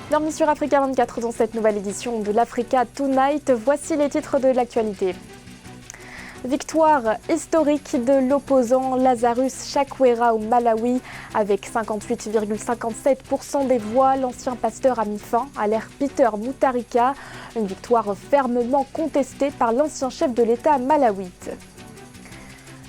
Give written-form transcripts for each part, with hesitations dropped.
Bienvenue sur Africa 24 dans cette nouvelle édition de l'Africa Tonight. Voici les titres de l'actualité. Victoire historique de l'opposant Lazarus Chakwera au Malawi. Avec 58,57% des voix, l'ancien pasteur a mis fin à l'ère Peter Mutharika. Une victoire fermement contestée par l'ancien chef de l'État malawite.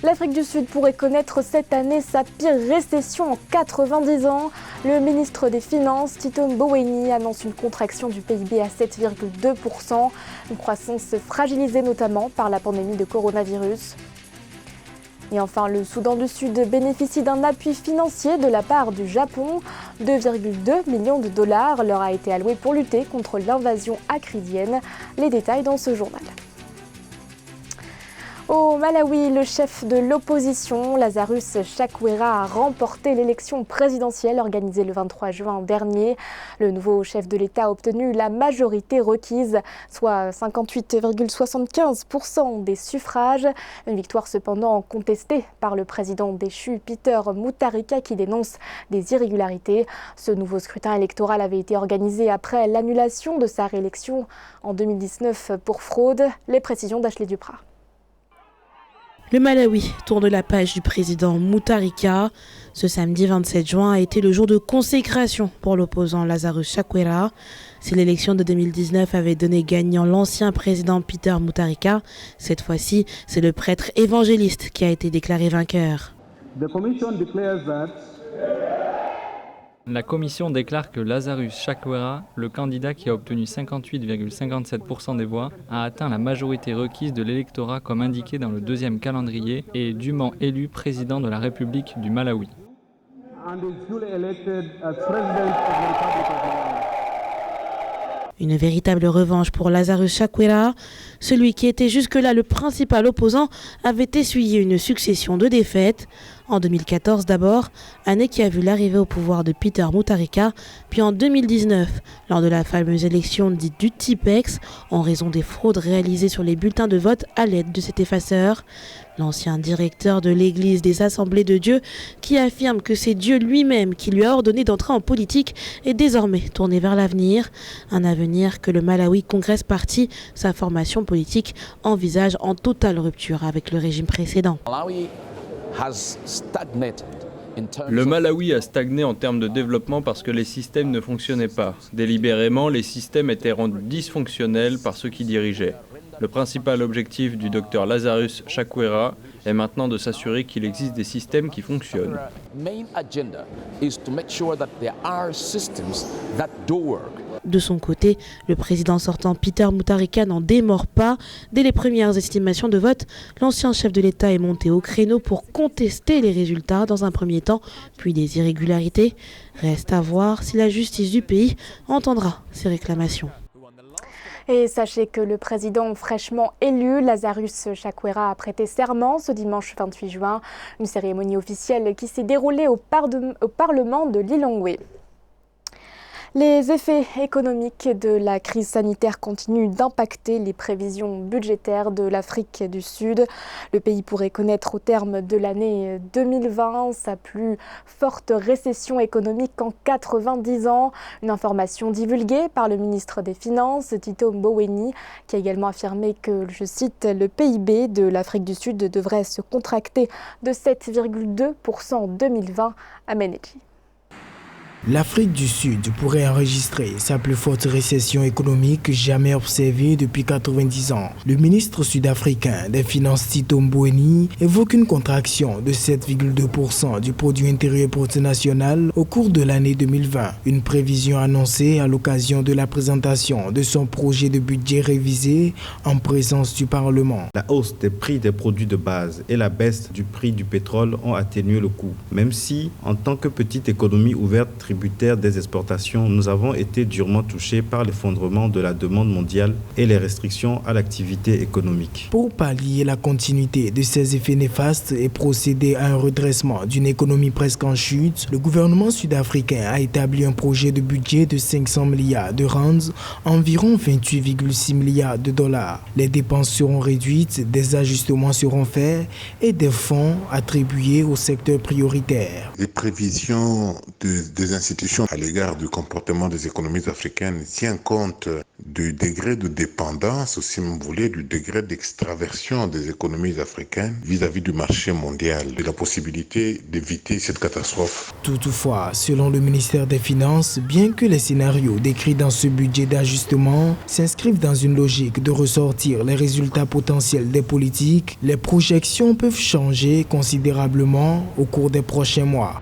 L'Afrique du Sud pourrait connaître cette année sa pire récession en 90 ans. Le ministre des Finances, Tito Mboweni, annonce une contraction du PIB à 7,2%. Une croissance fragilisée notamment par la pandémie de coronavirus. Et enfin, le Soudan du Sud bénéficie d'un appui financier de la part du Japon. 2,2 millions de dollars leur a été alloué pour lutter contre l'invasion acridienne. Les détails dans ce journal. Au Malawi, le chef de l'opposition, Lazarus Chakwera, a remporté l'élection présidentielle organisée le 23 juin dernier. Le nouveau chef de l'État a obtenu la majorité requise, soit 58,75% des suffrages. Une victoire cependant contestée par le président déchu Peter Mutharika qui dénonce des irrégularités. Ce nouveau scrutin électoral avait été organisé après l'annulation de sa réélection en 2019 pour fraude. Les précisions d'Ashley Duprat. Le Malawi tourne la page du président Mutharika. Ce samedi 27 juin a été le jour de consécration pour l'opposant Lazarus Chakwera. Si l'élection de 2019 avait donné gagnant l'ancien président Peter Mutharika, cette fois-ci, c'est le prêtre évangéliste qui a été déclaré vainqueur. La commission déclare que Lazarus Chakwera, le candidat qui a obtenu 58,57% des voix, a atteint la majorité requise de l'électorat comme indiqué dans le deuxième calendrier et est dûment élu président de la République du Malawi. Une véritable revanche pour Lazarus Chakwera. Celui qui était jusque-là le principal opposant avait essuyé une succession de défaites. En 2014 d'abord, année qui a vu l'arrivée au pouvoir de Peter Mutharika, puis en 2019, lors de la fameuse élection dite du TIPEX, en raison des fraudes réalisées sur les bulletins de vote à l'aide de cet effaceur. L'ancien directeur de l'église des Assemblées de Dieu, qui affirme que c'est Dieu lui-même qui lui a ordonné d'entrer en politique, est désormais tourné vers l'avenir. Un avenir que le Malawi Congress Party, sa formation politique, envisage en totale rupture avec le régime précédent. Le Malawi a stagné en termes de développement parce que les systèmes ne fonctionnaient pas. Délibérément, les systèmes étaient rendus dysfonctionnels par ceux qui dirigeaient. Le principal objectif du docteur Lazarus Chakwera est maintenant de s'assurer qu'il existe des systèmes qui fonctionnent. De son côté, le président sortant Peter Mutharika n'en démord pas. Dès les premières estimations de vote, l'ancien chef de l'État est monté au créneau pour contester les résultats dans un premier temps, puis des irrégularités. Reste à voir si la justice du pays entendra ces réclamations. Et sachez que le président fraîchement élu, Lazarus Chakwera, a prêté serment ce dimanche 28 juin. Une cérémonie officielle qui s'est déroulée au Parlement de Lilongwe. Les effets économiques de la crise sanitaire continuent d'impacter les prévisions budgétaires de l'Afrique du Sud. Le pays pourrait connaître au terme de l'année 2020 sa plus forte récession économique en 90 ans. Une information divulguée par le ministre des Finances, Tito Mboweni, qui a également affirmé que, je cite, le PIB de l'Afrique du Sud devrait se contracter de 7,2% en 2020 à Meneji. L'Afrique du Sud pourrait enregistrer sa plus forte récession économique jamais observée depuis 90 ans. Le ministre sud-africain des Finances Tito Mboweni évoque une contraction de 7,2% du produit intérieur brut national au cours de l'année 2020. Une prévision annoncée à l'occasion de la présentation de son projet de budget révisé en présence du Parlement. La hausse des prix des produits de base et la baisse du prix du pétrole ont atténué le coût. Même si, en tant que petite économie ouverte tributaire des exportations, nous avons été durement touchés par l'effondrement de la demande mondiale et les restrictions à l'activité économique. Pour pallier la continuité de ces effets néfastes et procéder à un redressement d'une économie presque en chute, le gouvernement sud-africain a établi un projet de budget de 500 milliards de rands, environ 28,6 milliards de dollars. Les dépenses seront réduites, des ajustements seront faits et des fonds attribués au secteur prioritaire. Les prévisions des institutions à l'égard du comportement des économies africaines tient compte du degré de dépendance, ou si vous voulez, du degré d'extraversion des économies africaines vis-à-vis du marché mondial, de la possibilité d'éviter cette catastrophe. Toutefois, selon le ministère des Finances, bien que les scénarios décrits dans ce budget d'ajustement s'inscrivent dans une logique de ressortir les résultats potentiels des politiques, les projections peuvent changer considérablement au cours des prochains mois.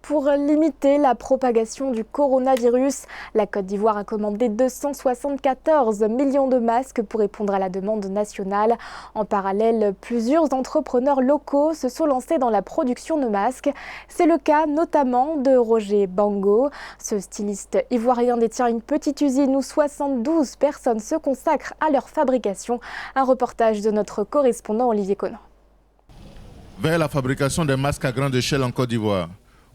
Pour limiter la propagation du coronavirus, la Côte d'Ivoire a commandé 274 millions de masques pour répondre à la demande nationale. En parallèle, plusieurs entrepreneurs locaux se sont lancés dans la production de masques. C'est le cas notamment de Roger Bango. Ce styliste ivoirien détient une petite usine où 72 personnes se consacrent à leur fabrication. Un reportage de notre correspondant Olivier Conan. Vers la fabrication des masques à grande échelle en Côte d'Ivoire.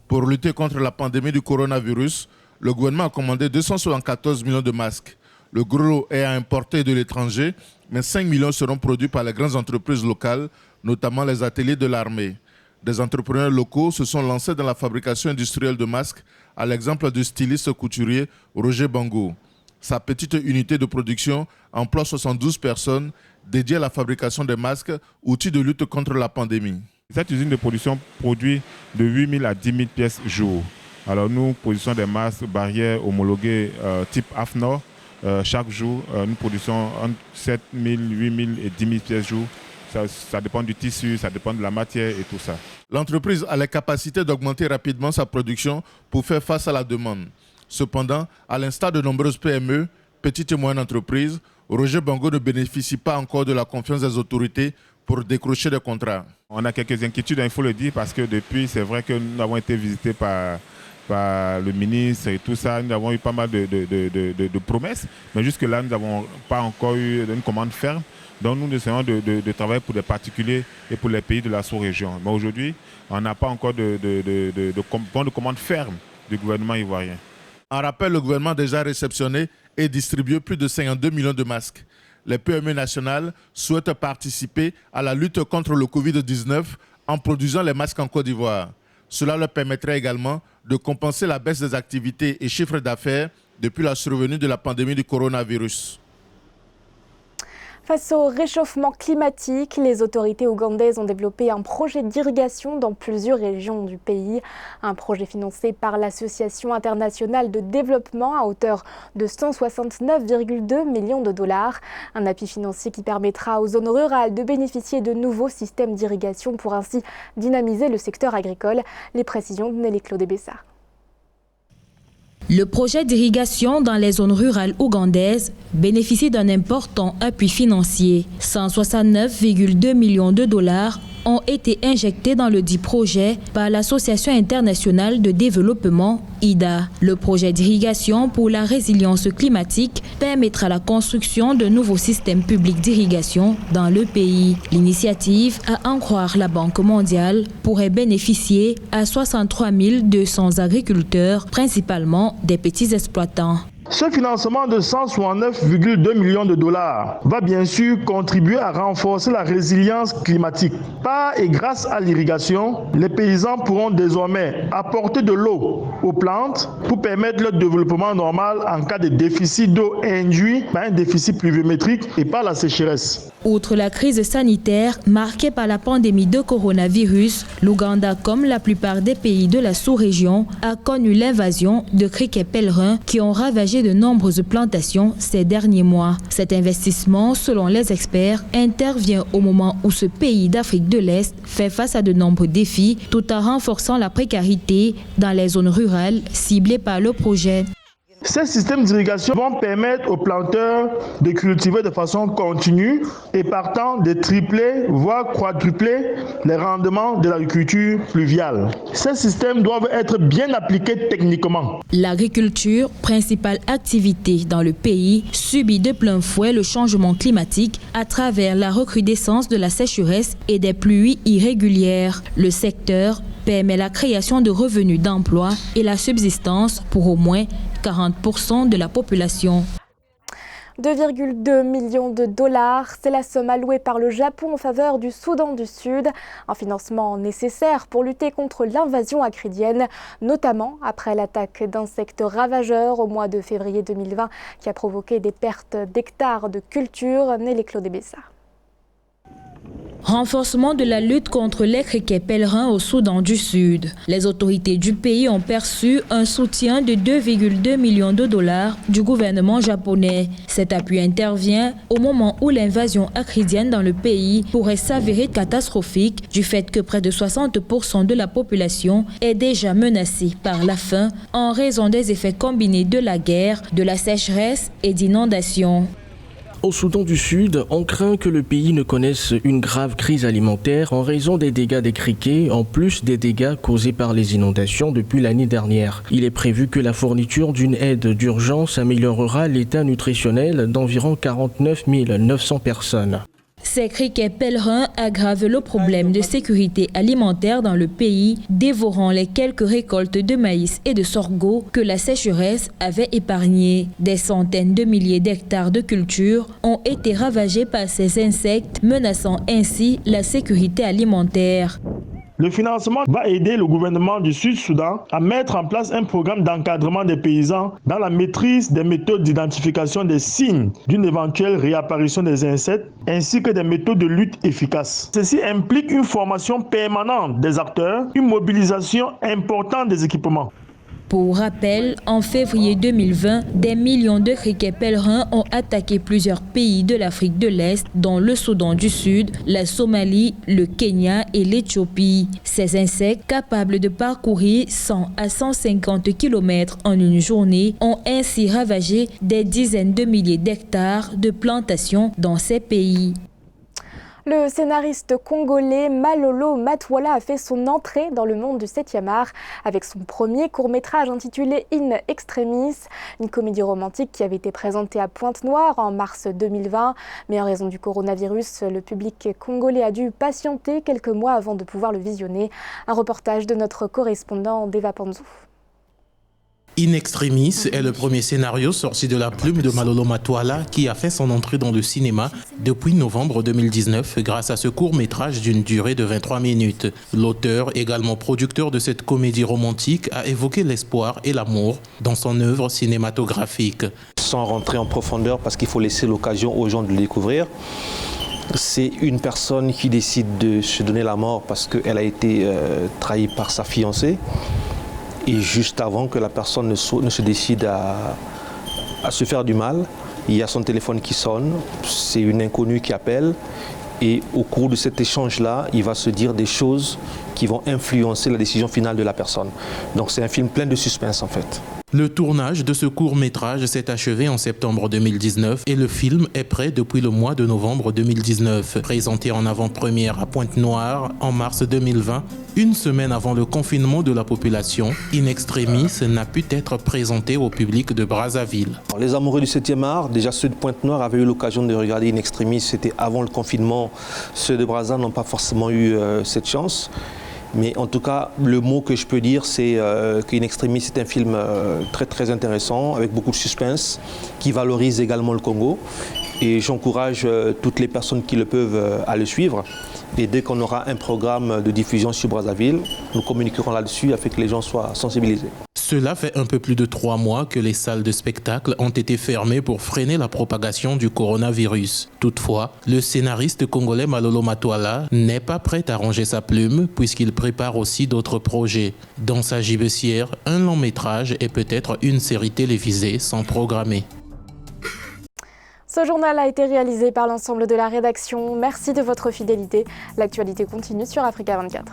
Pour lutter contre la pandémie du coronavirus, le gouvernement a commandé 274 millions de masques. Le gros lot est à importer de l'étranger, mais 5 millions seront produits par les grandes entreprises locales, notamment les ateliers de l'armée. Des entrepreneurs locaux se sont lancés dans la fabrication industrielle de masques, à l'exemple du styliste couturier Roger Bango. Sa petite unité de production emploie 72 personnes dédiées à la fabrication des masques, outil de lutte contre la pandémie. Cette usine de production produit de 8 000 à 10 000 pièces jour. Alors nous produisons des masques barrières homologués type AFNOR. Chaque jour, nous produisons entre 7 000, 8 000 et 10 000 pièces jour. Ça dépend du tissu, ça dépend de la matière et tout ça. L'entreprise a la capacité d'augmenter rapidement sa production pour faire face à la demande. Cependant, à l'instar de nombreuses PME, petites et moyennes entreprises, Roger Bango ne bénéficie pas encore de la confiance des autorités pour décrocher des contrats. On a quelques inquiétudes, il faut le dire, parce que depuis, c'est vrai que nous avons été visités par le ministre et tout ça. Nous avons eu pas mal de promesses, mais jusque-là, nous n'avons pas encore eu une commande ferme. Donc nous essayons de travailler pour les particuliers et pour les pays de la sous-région. Mais aujourd'hui, on n'a pas encore de commande ferme du gouvernement ivoirien. En rappel, le gouvernement a déjà réceptionné et distribué plus de 52 millions de masques. Les PME nationales souhaitent participer à la lutte contre le Covid-19 en produisant les masques en Côte d'Ivoire. Cela leur permettrait également de compenser la baisse des activités et chiffres d'affaires depuis la survenue de la pandémie du coronavirus. Face au réchauffement climatique, les autorités ougandaises ont développé un projet d'irrigation dans plusieurs régions du pays. Un projet financé par l'Association internationale de développement à hauteur de 169,2 millions de dollars. Un appui financier qui permettra aux zones rurales de bénéficier de nouveaux systèmes d'irrigation pour ainsi dynamiser le secteur agricole. Les précisions de Nelly Claude Bessard. Le projet d'irrigation dans les zones rurales ougandaises bénéficie d'un important appui financier. 169,2 millions de dollars ont été injectés dans le dit projet par l'Association internationale de développement, IDA. Le projet d'irrigation pour la résilience climatique permettra la construction de nouveaux systèmes publics d'irrigation dans le pays. L'initiative, à en croire la Banque mondiale, pourrait bénéficier à 63 200 agriculteurs, principalement des petits exploitants. Ce financement de 169,2 millions de dollars va bien sûr contribuer à renforcer la résilience climatique. Par et grâce à l'irrigation, les paysans pourront désormais apporter de l'eau aux plantes pour permettre leur développement normal en cas de déficit d'eau induit par un déficit pluviométrique et par la sécheresse. Outre la crise sanitaire marquée par la pandémie de coronavirus, l'Ouganda, comme la plupart des pays de la sous-région, a connu l'invasion de criquets pèlerins qui ont ravagé de nombreuses plantations ces derniers mois. Cet investissement, selon les experts, intervient au moment où ce pays d'Afrique de l'Est fait face à de nombreux défis tout en renforçant la précarité dans les zones rurales ciblées par le projet. Ces systèmes d'irrigation vont permettre aux planteurs de cultiver de façon continue et partant de tripler, voire quadrupler les rendements de l'agriculture pluviale. Ces systèmes doivent être bien appliqués techniquement. L'agriculture, principale activité dans le pays, subit de plein fouet le changement climatique à travers la recrudescence de la sécheresse et des pluies irrégulières. Le secteur permet la création de revenus d'emploi et la subsistance pour au moins 40% de la population. 2,2 millions de dollars, c'est la somme allouée par le Japon en faveur du Soudan du Sud. Un financement nécessaire pour lutter contre l'invasion acridienne, notamment après l'attaque d'insectes ravageurs au mois de février 2020 qui a provoqué des pertes d'hectares de culture. Nelly Claude Bessa. Renforcement de la lutte contre les criquets pèlerins au Soudan du Sud. Les autorités du pays ont perçu un soutien de 2,2 millions de dollars du gouvernement japonais. Cet appui intervient au moment où l'invasion acridienne dans le pays pourrait s'avérer catastrophique du fait que près de 60% de la population est déjà menacée par la faim en raison des effets combinés de la guerre, de la sécheresse et d'inondations. Au Soudan du Sud, on craint que le pays ne connaisse une grave crise alimentaire en raison des dégâts des criquets, en plus des dégâts causés par les inondations depuis l'année dernière. Il est prévu que la fourniture d'une aide d'urgence améliorera l'état nutritionnel d'environ 49 900 personnes. Ces criquets pèlerins aggravent le problème de sécurité alimentaire dans le pays, dévorant les quelques récoltes de maïs et de sorgho que la sécheresse avait épargnées. Des centaines de milliers d'hectares de culture ont été ravagés par ces insectes, menaçant ainsi la sécurité alimentaire. Le financement va aider le gouvernement du Sud-Soudan à mettre en place un programme d'encadrement des paysans dans la maîtrise des méthodes d'identification des signes d'une éventuelle réapparition des insectes ainsi que des méthodes de lutte efficaces. Ceci implique une formation permanente des acteurs, une mobilisation importante des équipements. Pour rappel, en février 2020, des millions de criquets pèlerins ont attaqué plusieurs pays de l'Afrique de l'Est, dont le Soudan du Sud, la Somalie, le Kenya et l'Éthiopie. Ces insectes, capables de parcourir 100 à 150 km en une journée, ont ainsi ravagé des dizaines de milliers d'hectares de plantations dans ces pays. Le scénariste congolais Malolo Matuala a fait son entrée dans le monde du 7e art avec son premier court-métrage intitulé In Extremis, une comédie romantique qui avait été présentée à Pointe-Noire en mars 2020. Mais en raison du coronavirus, le public congolais a dû patienter quelques mois avant de pouvoir le visionner. Un reportage de notre correspondant Deva Panzou. In Extremis est le premier scénario sorti de la plume de Malolo Matuala qui a fait son entrée dans le cinéma depuis novembre 2019 grâce à ce court-métrage d'une durée de 23 minutes. L'auteur, également producteur de cette comédie romantique, a évoqué l'espoir et l'amour dans son œuvre cinématographique. Sans rentrer en profondeur parce qu'il faut laisser l'occasion aux gens de le découvrir. C'est une personne qui décide de se donner la mort parce qu'elle a été trahie par sa fiancée. Et juste avant que la personne ne se décide à se faire du mal, il y a son téléphone qui sonne, c'est une inconnue qui appelle. Et au cours de cet échange-là, il va se dire des choses qui vont influencer la décision finale de la personne. Donc c'est un film plein de suspense en fait. Le tournage de ce court-métrage s'est achevé en septembre 2019 et le film est prêt depuis le mois de novembre 2019. Présenté en avant-première à Pointe-Noire en mars 2020, une semaine avant le confinement de la population, In Extremis n'a pu être présenté au public de Brazzaville. Les amoureux du 7e art, déjà ceux de Pointe-Noire avaient eu l'occasion de regarder In Extremis, c'était avant le confinement. Ceux de Brazza n'ont pas forcément eu cette chance. Mais en tout cas, le mot que je peux dire, c'est qu'In Extremis, c'est un film très très intéressant, avec beaucoup de suspense, qui valorise également le Congo. Et j'encourage toutes les personnes qui le peuvent à le suivre. Et dès qu'on aura un programme de diffusion sur Brazzaville, nous communiquerons là-dessus afin que les gens soient sensibilisés. Cela fait un peu plus de 3 mois que les salles de spectacle ont été fermées pour freiner la propagation du coronavirus. Toutefois, le scénariste congolais Malolo Matuala n'est pas prêt à ranger sa plume puisqu'il prépare aussi d'autres projets. Dans sa gibecière, un long métrage et peut-être une série télévisée sont programmés. Ce journal a été réalisé par l'ensemble de la rédaction. Merci de votre fidélité. L'actualité continue sur Africa 24.